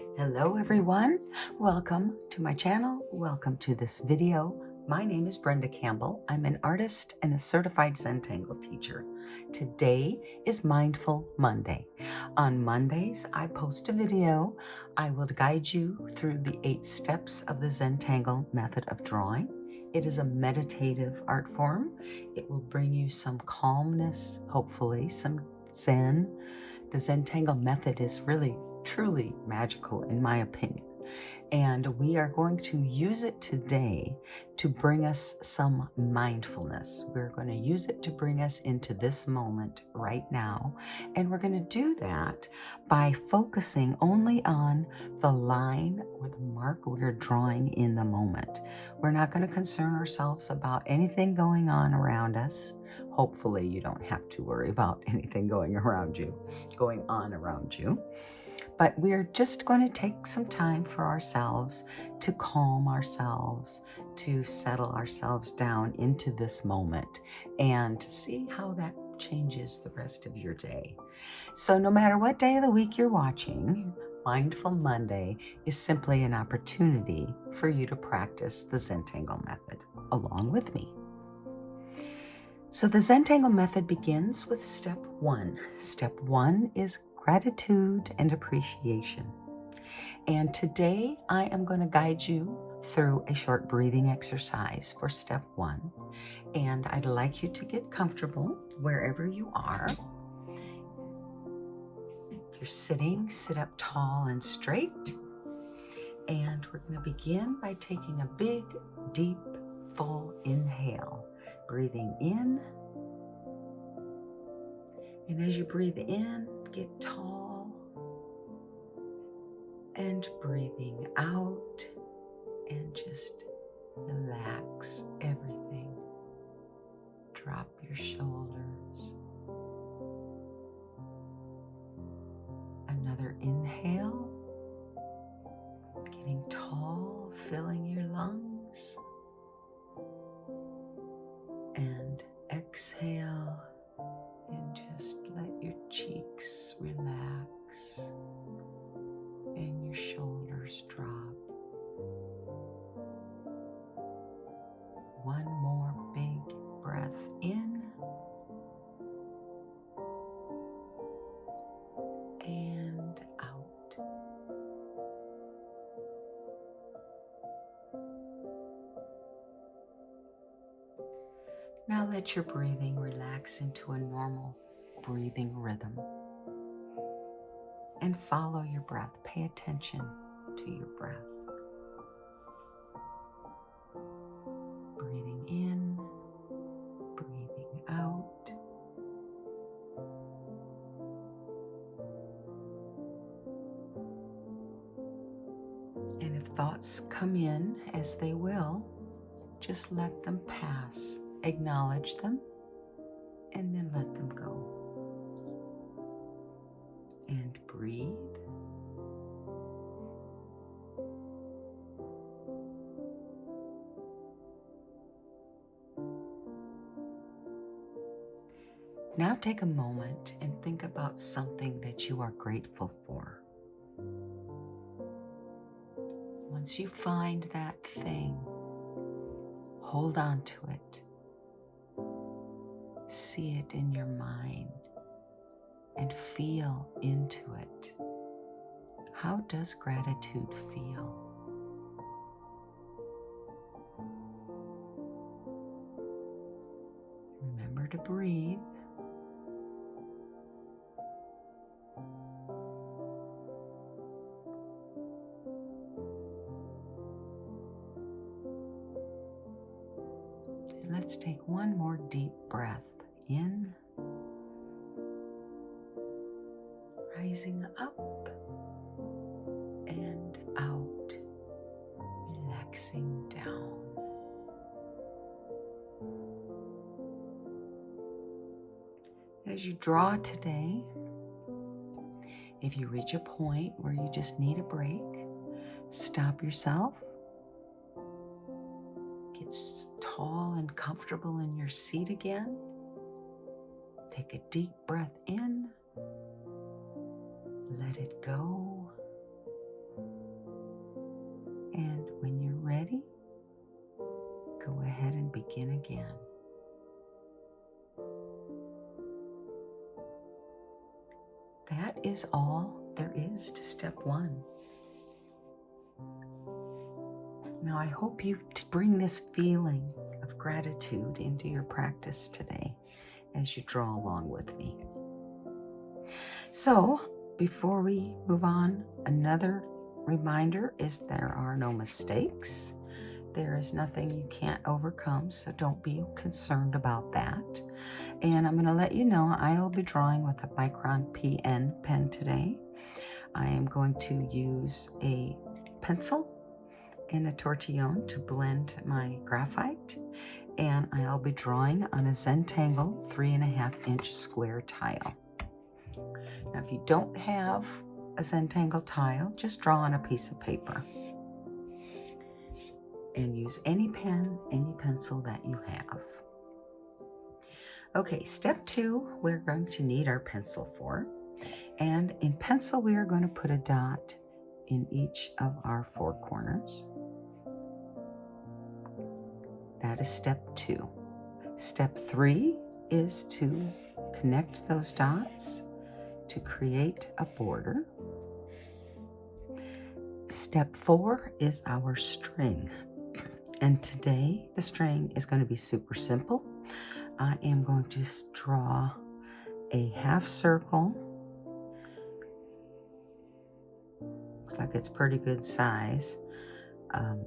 Hello everyone, welcome to my channel, welcome to this video. My name is Brenda Campbell. I'm an artist and a certified Zentangle teacher. Today is Mindful Monday. On Mondays, I post a video. I will guide you through the 8 steps of the Zentangle method of drawing. It is a meditative art form. It will bring you some calmness, hopefully some zen. The Zentangle method is really truly magical in my opinion. And we are going to use it today to bring us some mindfulness. We're going to use it to bring us into this moment right now. And we're going to do that by focusing only on the line or the mark we're drawing in the moment. We're not going to concern ourselves about anything going on around us. Hopefully you don't have to worry about anything going on around you. But we're just going to take some time for ourselves to calm ourselves, to settle ourselves down into this moment and to see how that changes the rest of your day. So no matter what day of the week you're watching, Mindful Monday is simply an opportunity for you to practice the Zentangle method along with me. So the Zentangle method begins with step 1. Step 1 is gratitude and appreciation. And today I am going to guide you through a short breathing exercise for step 1. And I'd like you to get comfortable wherever you are. If you're sitting, sit up tall and straight. And we're going to begin by taking a big, deep, full inhale. Breathing in. And as you breathe in, get tall. And breathing out. And just relax everything. Drop your shoulders. Another inhale. Getting tall, filling your lungs. And exhale. And just let your cheeks relax and your shoulders drop. One more big breath in and out. Now let your breathing relax into a normal breathing rhythm and follow your breath. Pay attention to your breath. Breathing in, breathing out. And if thoughts come in, as they will, just let them pass. Acknowledge them, and then let them go. And breathe. Now take a moment and think about something that you are grateful for. Once you find that thing, hold on to it. See it in your mind and feel into it. How does gratitude feel? Remember to breathe. And let's take one more deep breath in. Rising up and out, relaxing down. As you draw today, if you reach a point where you just need a break, stop yourself. Get tall and comfortable in your seat again. Take a deep breath in. Let it go. and begin again. That is all there is to step 1. Now I hope you bring this feeling of gratitude into your practice today as you draw along with me. So before we move on, another reminder is there are no mistakes. There is nothing you can't overcome, so don't be concerned about that. And I'm going to let you know I will be drawing with a Micron PN pen today. I am going to use a pencil and a tortillon to blend my graphite, and I'll be drawing on a Zentangle 3.5-inch square tile. Now, if you don't have a Zentangle tile, just draw on a piece of paper and use any pen, any pencil that you have. Okay, step 2, we're going to need our pencil for, and in pencil we are going to put a dot in each of our 4 corners. That is step 2. Step 3 is to connect those dots to create a border. Step 4 is our string. And today the string is going to be super simple. I am going to draw a half circle. Looks like it's pretty good size.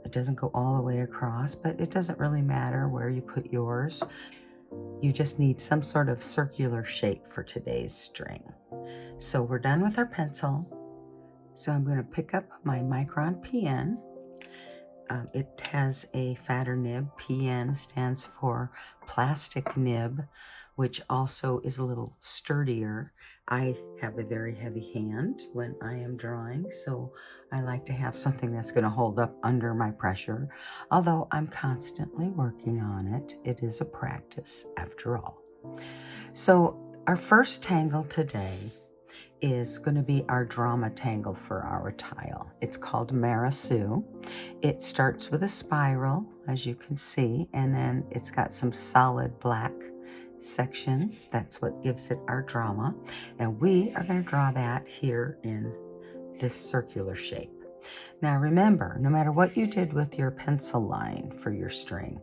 It doesn't go all the way across, but it doesn't really matter where you put yours. You just need some sort of circular shape for today's string. So we're done with our pencil. So I'm going to pick up my Micron PN. It has a fatter nib. PN stands for plastic nib, which also is a little sturdier. I have a very heavy hand when I am drawing, so I like to have something that's going to hold up under my pressure. Although I'm constantly working on it, it is a practice after all. So our first tangle today is going to be our drama tangle for our tile. It's called Marisu. It starts with a spiral, as you can see, and then it's got some solid black sections. That's what gives it our drama. And we are going to draw that here in this circular shape. Now remember, no matter what you did with your pencil line for your string,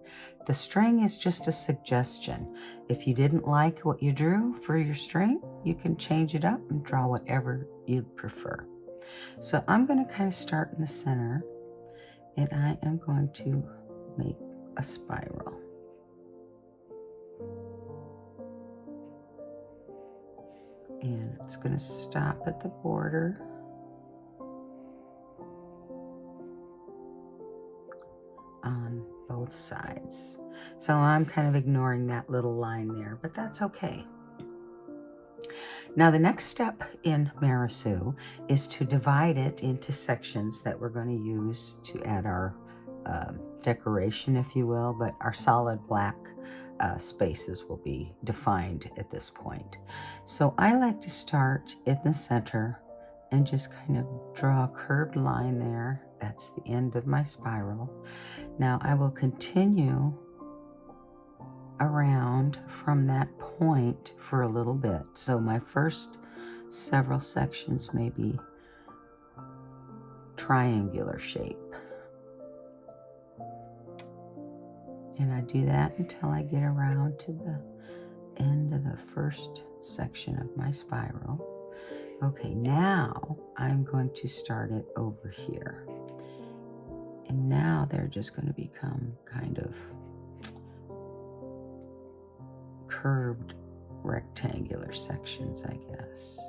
the string is just a suggestion. If you didn't like what you drew for your string, you can change it up and draw whatever you prefer. So I'm going to kind of start in the center, and I am going to make a spiral. And it's going to stop at the border. On both sides. So I'm kind of ignoring that little line there, but that's okay. Now the next step in Marisu is to divide it into sections that we're going to use to add our decoration, if you will, but our solid black spaces will be defined at this point. So I like to start in the center and just kind of draw a curved line there. That's the end of my spiral. Now I will continue around from that point for a little bit. So my first several sections may be triangular shape. And I do that until I get around to the end of the first section of my spiral. Okay, now I'm going to start it over here. And now they're just going to become kind of curved rectangular sections, I guess.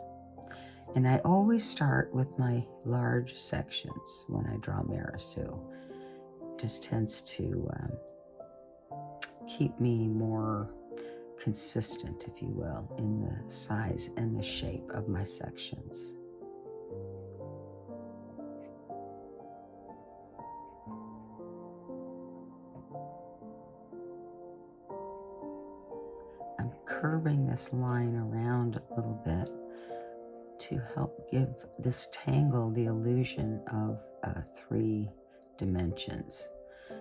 And I always start with my large sections when I draw Marisu. It just tends to keep me more consistent, if you will, in the size and the shape of my sections. I'm curving this line around a little bit to help give this tangle the illusion of 3 dimensions.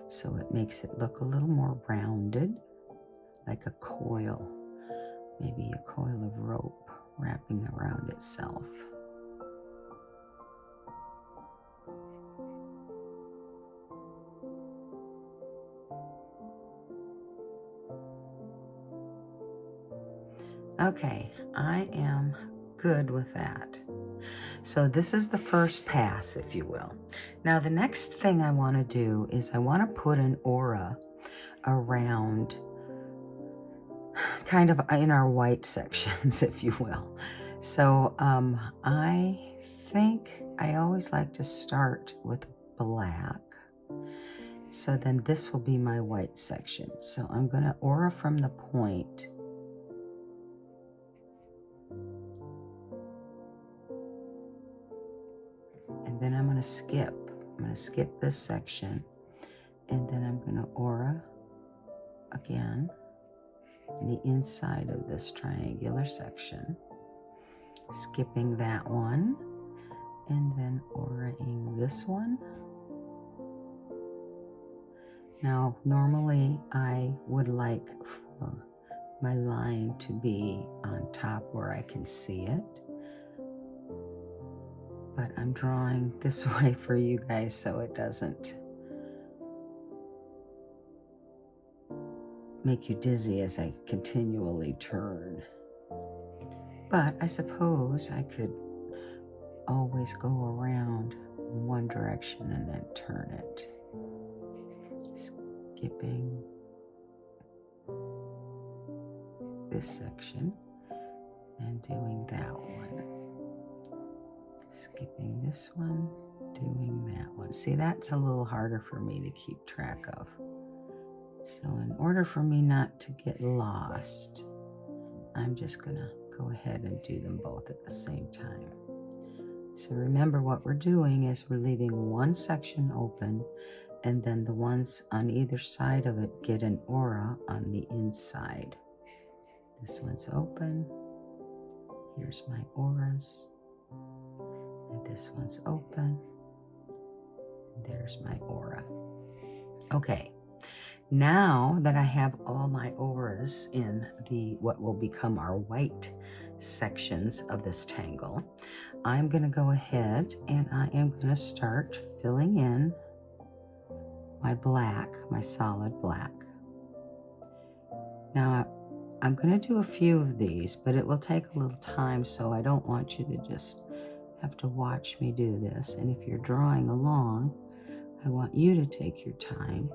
so it makes it look a little more rounded, like a coil, maybe a coil of rope wrapping around itself. Okay, I am good with that. So this is the first pass, if you will. Now the next thing I want to do is I want to put an aura around, kind of in our white sections, if you will. So I think I always like to start with black. So then this will be my white section. So I'm going to aura from the point. And then I'm going to skip. I'm going to skip this section. And then I'm going to aura again the inside of this triangular section, skipping that one, and then auraing this one. Now, normally I would like for my line to be on top where I can see it, but I'm drawing this way for you guys so it doesn't make you dizzy as I continually turn. But I suppose I could always go around one direction and then turn it, skipping this section and doing that one, skipping this one, doing that one. See, that's a little harder for me to keep track of. So in order for me not to get lost, I'm just going to go ahead and do them both at the same time. So remember, what we're doing is we're leaving one section open, and then the ones on either side of it get an aura on the inside. This one's open. Here's my auras. And this one's open. And there's my aura. Okay. Now that I have all my auras in what will become our white sections of this tangle, I'm going to go ahead and I am going to start filling in my black, my solid black. Now I'm going to do a few of these, but it will take a little time, so I don't want you to just have to watch me do this. And if you're drawing along, I want you to take your time.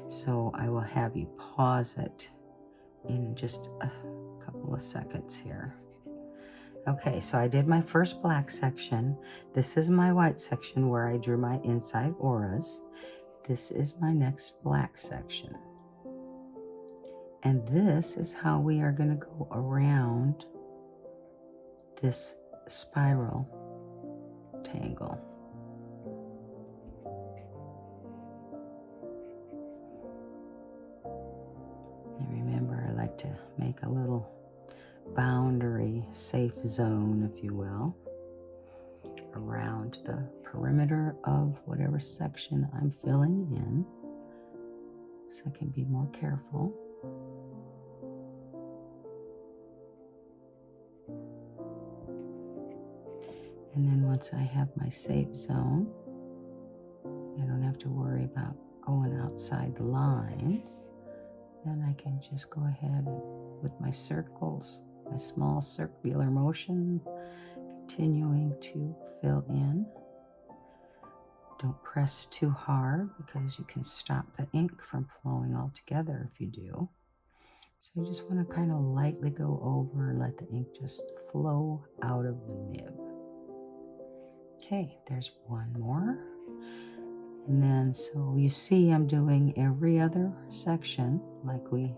So I will have you pause it in just a couple of seconds here. Okay, so I did my first black section. This is my white section where I drew my inside auras. This is my next black section. And this is how we are going to go around this spiral tangle. Remember, I like to make a little boundary, safe zone, if you will, around the perimeter of whatever section I'm filling in, so I can be more careful. And then once I have my safe zone, I don't have to worry about going outside the lines. Then I can just go ahead and, with my circles, my small circular motion, continuing to fill in. Don't press too hard because you can stop the ink from flowing altogether if you do. So you just want to kind of lightly go over and let the ink just flow out of the nib. Okay, there's one more. And then, so you see I'm doing every other section like we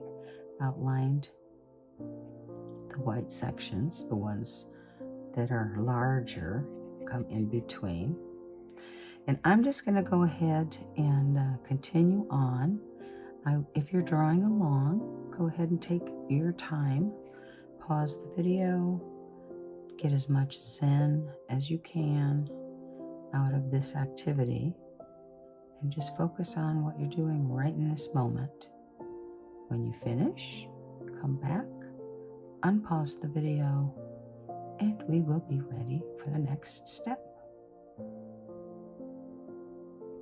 outlined the white sections. The ones that are larger come in between. And I'm just going to go ahead and continue on. If you're drawing along, go ahead and take your time. Pause the video. Get as much Zen as you can out of this activity. and just focus on what you're doing right in this moment. When you finish, come back, unpause the video, and we will be ready for the next step.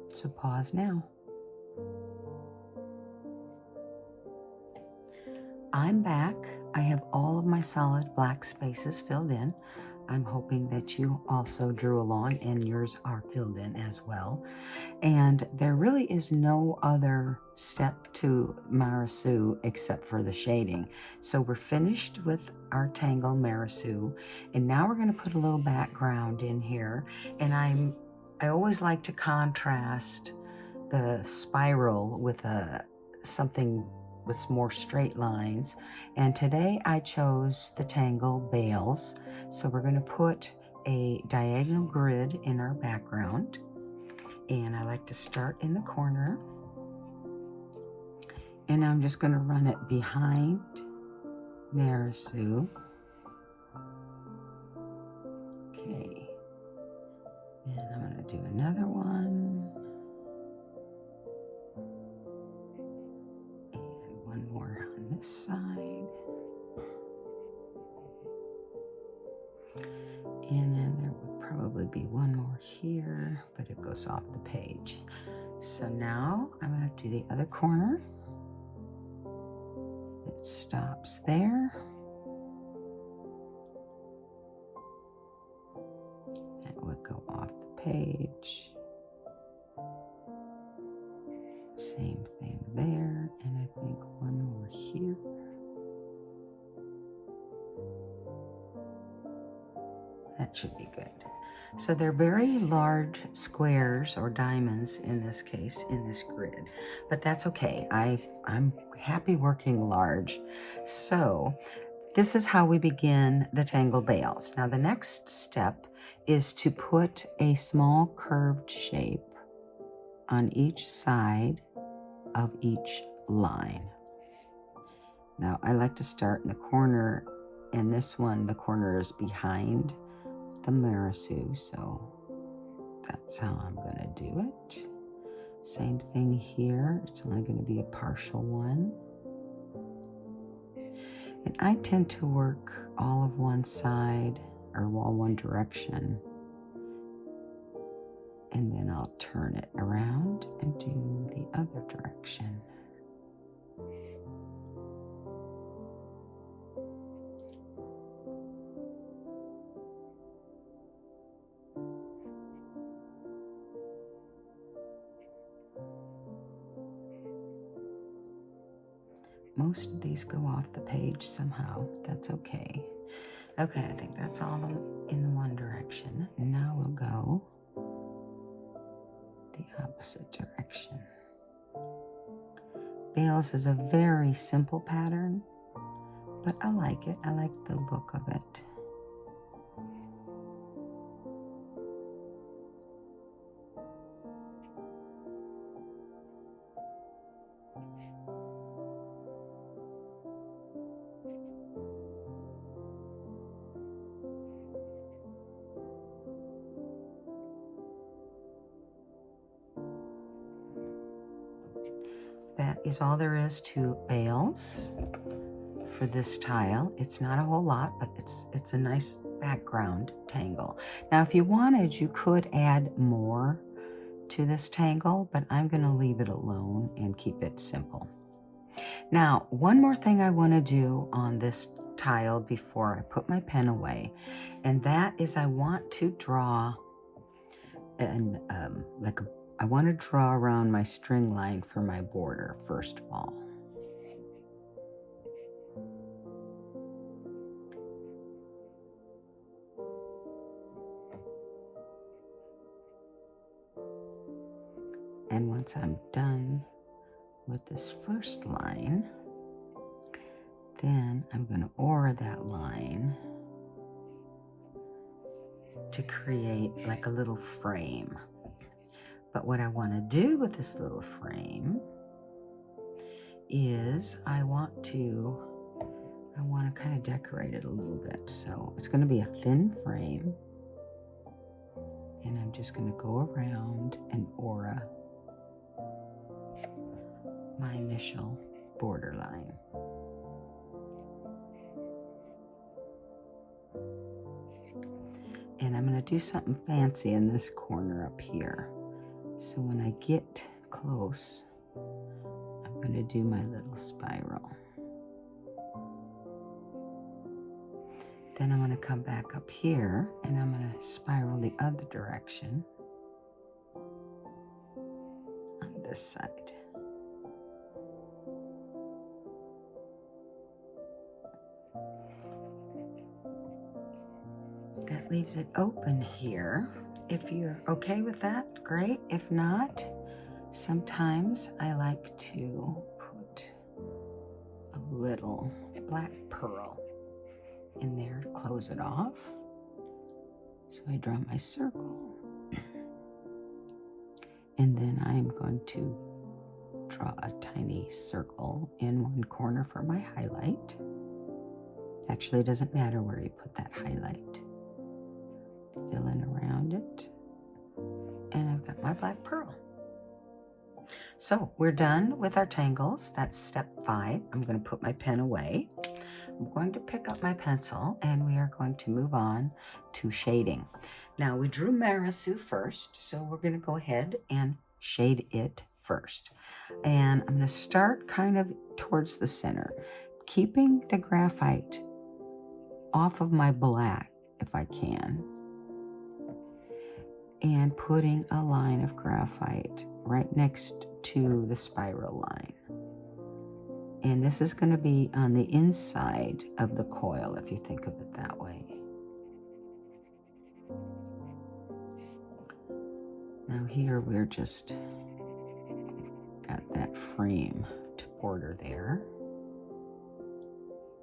So pause now. I'm back. I have all of my solid black spaces filled in. I'm hoping that you also drew along and yours are filled in as well. And there really is no other step to Marasu except for the shading. So we're finished with our Tangle Marasu, and now we're going to put a little background in here. And I always like to contrast the spiral with something with more straight lines, and today I chose the Tangle Bales. So we're going to put a diagonal grid in our background, and I like to start in the corner, and I'm just going to run it behind Marasu. Okay, then I'm going to do another one. More on this side, and then there would probably be one more here, but it goes off the page. So now I'm going to do the other corner. It stops there. That would go off the page. Same thing there, and I think one more here. That should be good. So they're very large squares or diamonds in this case, in this grid, but that's okay. I'm happy working large. So this is how we begin the Tangle Bales. Now the next step is to put a small curved shape on each side of each line. Now I like to start in the corner, and this one, the corner is behind the Marasu, so that's how I'm going to do it. Same thing here, it's only going to be a partial one. And I tend to work all of one side or all one direction, and then I'll turn it around and do the other direction. Most of these go off the page somehow. That's okay. Okay, I think that's all in one direction. Now we'll go the opposite direction. Bales is a very simple pattern, but I like it. I like the look of it. That is all there is to bales for this tile. It's not a whole lot, but it's a nice background tangle. Now, if you wanted, you could add more to this tangle, but I'm going to leave it alone and keep it simple. Now, one more thing I want to do on this tile before I put my pen away, and that is I want to draw I want to draw around my string line for my border first of all. And once I'm done with this first line, then I'm going to aura that line to create like a little frame. But what I want to do with this little frame is I want to kind of decorate it a little bit. So it's going to be a thin frame, and I'm just going to go around and aura my initial border line. And I'm going to do something fancy in this corner up here. So when I get close, I'm going to do my little spiral. Then I'm going to come back up here and I'm going to spiral the other direction on this side. That leaves it open here. If you're okay with that, great. If not, sometimes I like to put a little black pearl in there to close it off. So I draw my circle. And then I'm going to draw a tiny circle in one corner for my highlight. Actually, it doesn't matter where you put that highlight. Fill in around it. And I've got my black pearl. So we're done with our tangles. That's step 5. I'm going to put my pen away. I'm going to pick up my pencil and we are going to move on to shading. Now we drew Marisu first, so we're going to go ahead and shade it first. And I'm going to start kind of towards the center, keeping the graphite off of my black if I can, and putting a line of graphite right next to the spiral line. And this is going to be on the inside of the coil, if you think of it that way. Now here we're just got that frame to border there.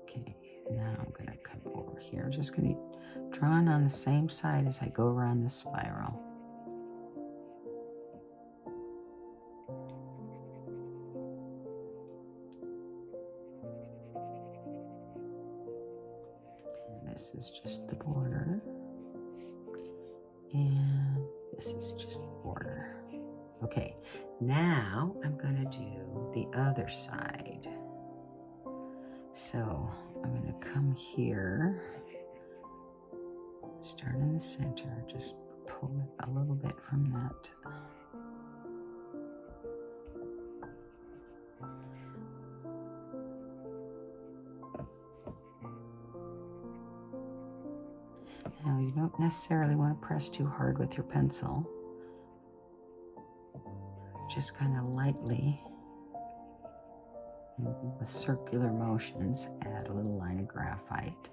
Okay, now I'm going to come over here. Just going to draw on the same side as I go around the spiral. This is just the border, and this is just the border. Okay, now I'm going to do the other side. So I'm going to come here, start in the center, just pull it a little bit from that. Now you don't necessarily want to press too hard with your pencil. Just kind of lightly, with circular motions, add a little line of graphite.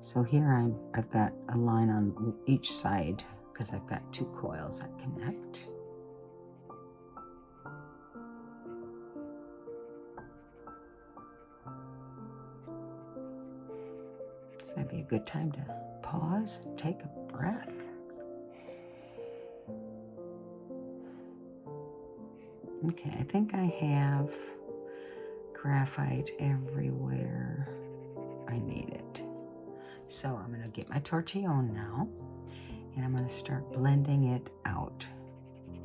So here I've got a line on each side because I've got 2 coils that connect. This might be a good time to pause and take a breath. Okay, I think I have graphite everywhere I need it. So I'm going to get my tortillon now, and I'm going to start blending it out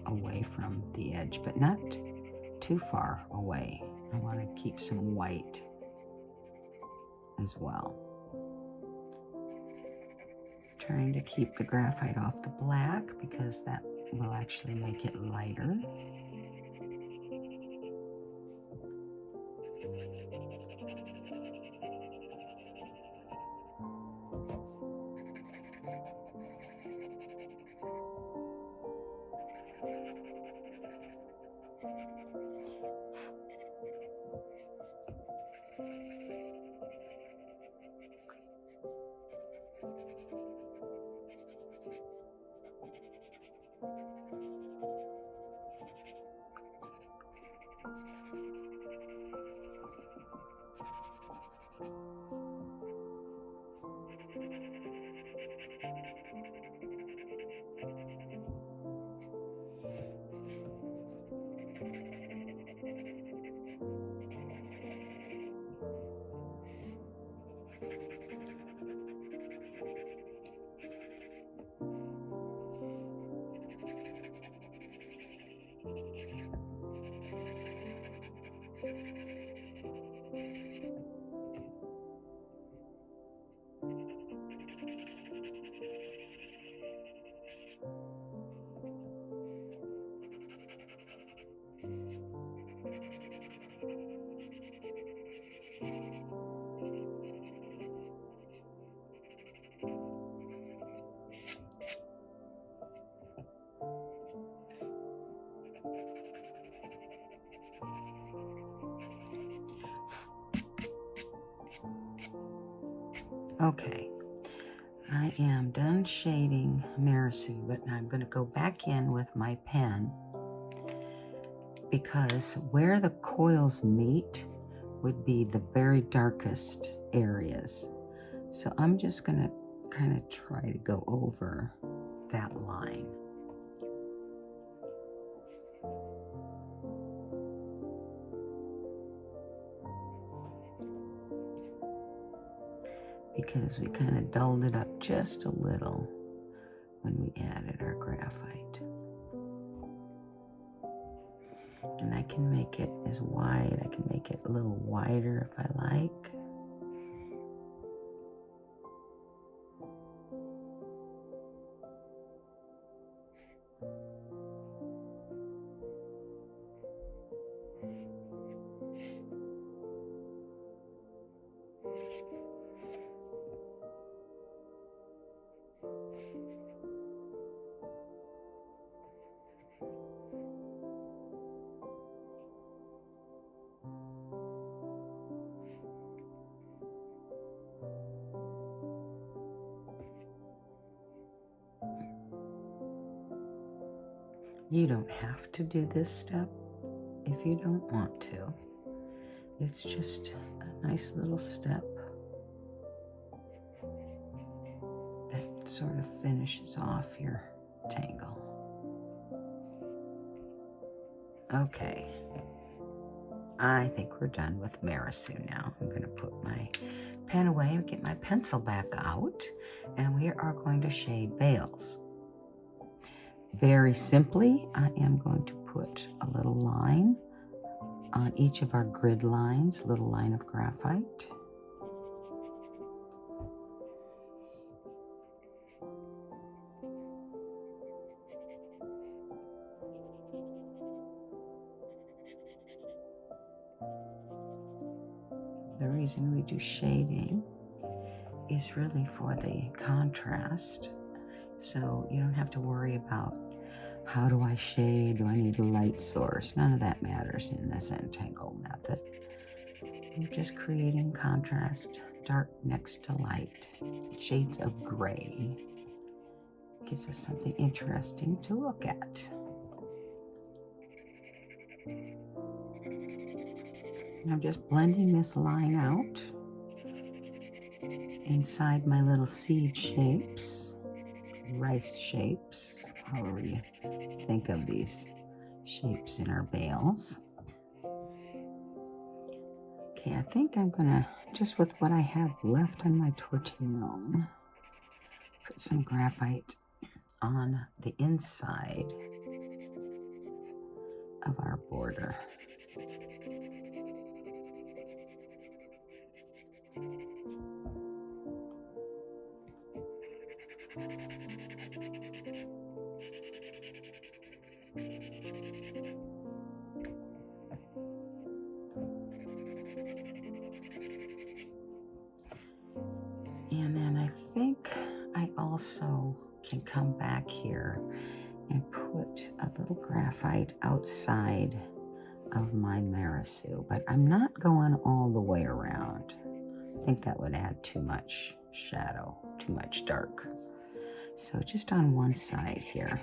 away from the edge, but not too far away. I want to keep some white as well. Trying to keep the graphite off the black because that will actually make it lighter. Okay, I am done shading Marisu, but now I'm going to go back in with my pen because where the coils meet would be the very darkest areas. So I'm just going to kind of try to go over that line. Because we kind of dulled it up just a little when we added our graphite. And I can make it as wide, I can make it a little wider if I like. You don't have to do this step if you don't want to. It's just a nice little step that sort of finishes off your tangle. Okay, I think we're done with Marisu now. I'm going to put my pen away and get my pencil back out, and we are going to shade bales. Very simply, I am going to put a little line on each of our grid lines, little line of graphite. The reason we do shading is really for the contrast. So you don't have to worry about how do I shade, do I need a light source? None of that matters in the Zentangle method. You're just creating contrast, dark next to light, shades of gray. Gives us something interesting to look at. And I'm just blending this line out inside my little seed shapes, rice shapes, however you think of these shapes in our bales. Okay, I think I'm gonna, just with what I have left on my tortillon, put some graphite on the inside of our border. And then I think I also can come back here and put a little graphite outside of my Marisu, but I'm not going all the way around. I think that would add too much shadow, too much dark. So just on one side here.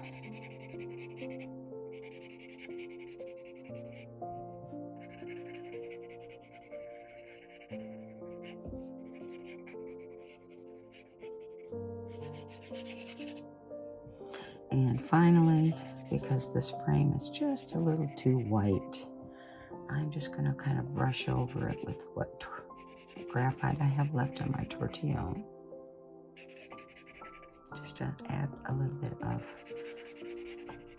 And finally, because this frame is just a little too white, I'm just going to kind of brush over it with what graphite I have left on my tortillon, just to add a little bit of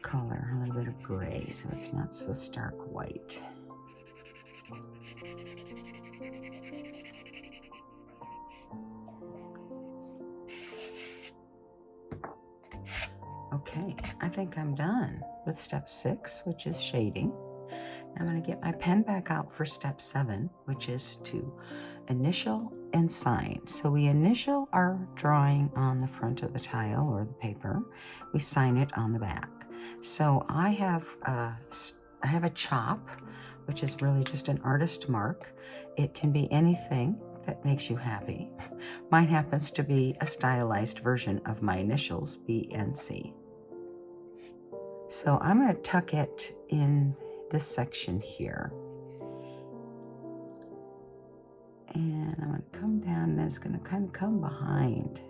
color, a little bit of gray, so it's not so stark white. Okay, I think I'm done with step 6, which is shading. I'm going to get my pen back out for step 7, which is to initial and sign. So we initial our drawing on the front of the tile or the paper. We sign it on the back. So I have a chop, which is really just an artist mark. It can be anything that makes you happy. Mine happens to be a stylized version of my initials, B and C. So I'm going to tuck it in this section here. And I'm going to come down, and it's going to kind of come behind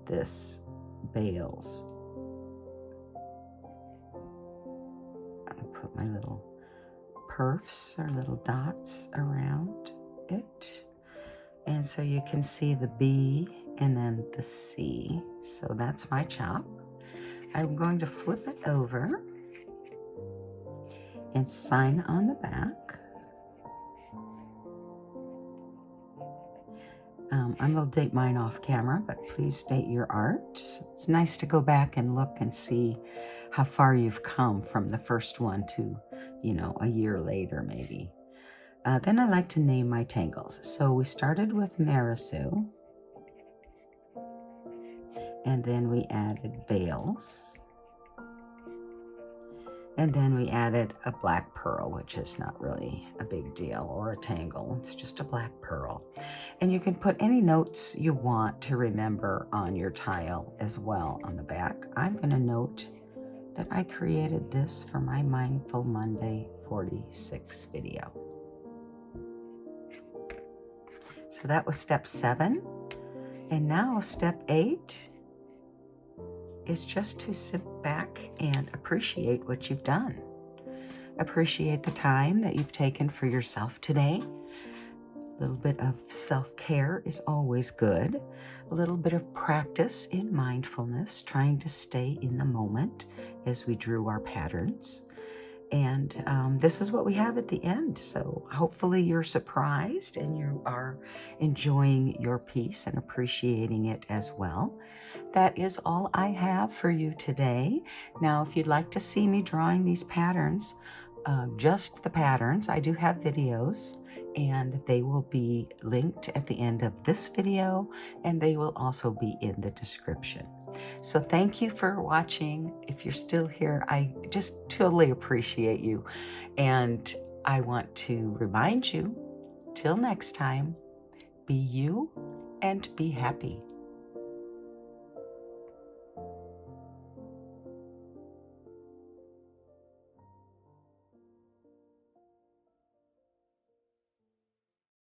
this bales. I'm going to put my little perfs or little dots around it. And so you can see the B and then the C. So that's my chop. I'm going to flip it over and sign on the back. I'm going to date mine off camera, but please date your art. It's nice to go back and look and see how far you've come from the first one to, a year later maybe. Then I like to name my tangles. So we started with Marisu, and then we added bales, and then we added a black pearl, which is not really a big deal, or a tangle. It's just a black pearl. And you can put any notes you want to remember on your tile as well on the back. I'm going to note that I created this for my Mindful Monday 46 video. So that was step 7. And now step 8 is just to sit back and appreciate what you've done. Appreciate the time that you've taken for yourself today. A little bit of self-care is always good. A little bit of practice in mindfulness, trying to stay in the moment as we drew our patterns. And this is what we have at the end. So hopefully you're surprised and you are enjoying your piece and appreciating it as well. That is all I have for you today. Now, if you'd like to see me drawing these patterns, just the patterns, I do have videos, and they will be linked at the end of this video, and they will also be in the description. So thank you for watching. If you're still here, I just totally appreciate you. And I want to remind you, till next time, be you and be happy.